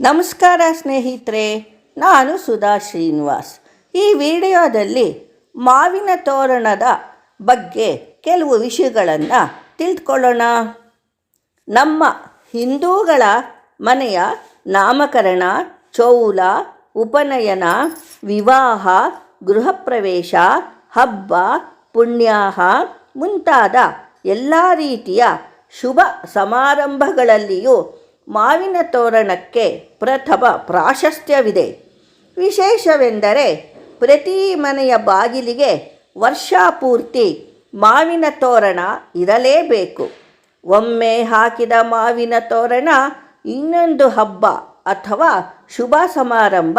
ನಮಸ್ಕಾರ ಸ್ನೇಹಿತರೆ, ನಾನು ಸುಧಾ ಶ್ರೀನಿವಾಸ್. ಈ ವಿಡಿಯೋದಲ್ಲಿ ಮಾವಿನ ತೋರಣದ ಬಗ್ಗೆ ಕೆಲವು ವಿಷಯಗಳನ್ನು ತಿಳಿದುಕೊಳ್ಳೋಣ. ನಮ್ಮ ಹಿಂದೂಗಳ ಮನೆಯ ನಾಮಕರಣ, ಚೌಲ, ಉಪನಯನ, ವಿವಾಹ, ಗೃಹ ಪ್ರವೇಶ, ಹಬ್ಬ, ಪುಣ್ಯಾಹ ಮುಂತಾದ ಎಲ್ಲ ರೀತಿಯ ಶುಭ ಸಮಾರಂಭಗಳಲ್ಲಿಯೂ ಮಾವಿನ ತೋರಣಕ್ಕೆ ಪ್ರಥಮ ಪ್ರಾಶಸ್ತ್ಯವಿದೆ. ವಿಶೇಷವೆಂದರೆ ಪ್ರತಿ ಮನೆಯ ಬಾಗಿಲಿಗೆ ವರ್ಷಪೂರ್ತಿ ಮಾವಿನ ತೋರಣ ಇರಲೇಬೇಕು. ಒಮ್ಮೆ ಹಾಕಿದ ಮಾವಿನ ತೋರಣ ಇನ್ನೊಂದು ಹಬ್ಬ ಅಥವಾ ಶುಭ ಸಮಾರಂಭ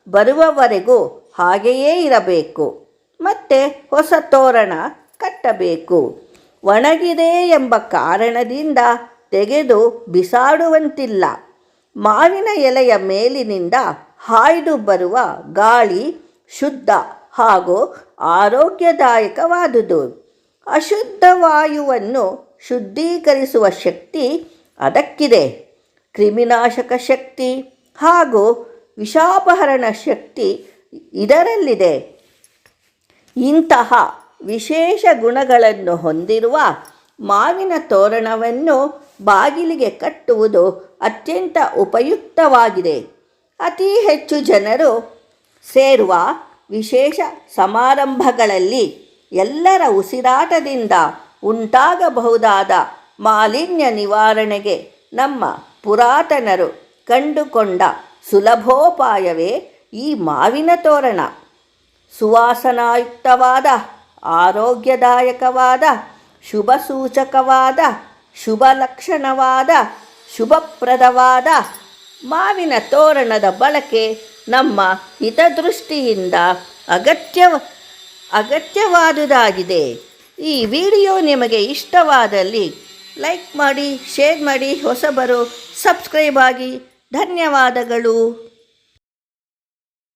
ಬರುವವರೆಗೂ ಹಾಗೆಯೇ ಇರಬೇಕು. ಮತ್ತೆ ಹೊಸ ತೋರಣ ಕಟ್ಟಬೇಕು. ಒಣಗಿದೆ ಎಂಬ ಕಾರಣದಿಂದ ತೆಗೆದು ಬಿಸಾಡುವಂತಿಲ್ಲ. ಮಾವಿನ ಎಲೆಯ ಮೇಲಿನಿಂದ ಹಾಯ್ದು ಬರುವ ಗಾಳಿ ಶುದ್ಧ ಹಾಗೂ ಆರೋಗ್ಯದಾಯಕವಾದುದು. ಅಶುದ್ಧ ವಾಯುವನ್ನು ಶುದ್ಧೀಕರಿಸುವ ಶಕ್ತಿ ಅದಕ್ಕಿದೆ. ಕ್ರಿಮಿನಾಶಕ ಶಕ್ತಿ ಹಾಗೂ ವಿಷಾಪಹರಣ ಶಕ್ತಿ ಇದರಲ್ಲಿದೆ. ಇಂತಹ ವಿಶೇಷ ಗುಣಗಳನ್ನು ಹೊಂದಿರುವ ಮಾವಿನ ತೋರಣವನ್ನು ಬಾಗಿಲಿಗೆ ಕಟ್ಟುವುದು ಅತ್ಯಂತ ಉಪಯುಕ್ತವಾಗಿದೆ. ಅತಿ ಹೆಚ್ಚು ಜನರು ಸೇರುವ ವಿಶೇಷ ಸಮಾರಂಭಗಳಲ್ಲಿ ಎಲ್ಲರ ಉಸಿರಾಟದಿಂದ ಉಂಟಾಗಬಹುದಾದ ಮಾಲಿನ್ಯ ನಿವಾರಣೆಗೆ ನಮ್ಮ ಪುರಾತನರು ಕಂಡುಕೊಂಡ ಸುಲಭೋಪಾಯವೇ ಈ ಮಾವಿನ ತೋರಣ. ಸುವಾಸನಾಯುಕ್ತವಾದ, ಆರೋಗ್ಯದಾಯಕವಾದ, ಶುಭ ಸೂಚಕವಾದ, ಶುಭ ಲಕ್ಷಣವಾದ, ಶುಭಪ್ರದವಾದ ಮಾವಿನ ತೋರಣದ ಬಳಕೆ ನಮ್ಮ ಹಿತದೃಷ್ಟಿಯಿಂದ ಅಗತ್ಯವಾದುದಾಗಿದೆ. ಈ ವಿಡಿಯೋ ನಿಮಗೆ ಇಷ್ಟವಾದಲ್ಲಿ ಲೈಕ್ ಮಾಡಿ, ಶೇರ್ ಮಾಡಿ, ಹೊಸಬರು ಸಬ್ಸ್ಕ್ರೈಬ್ ಆಗಿ. ಧನ್ಯವಾದಗಳು.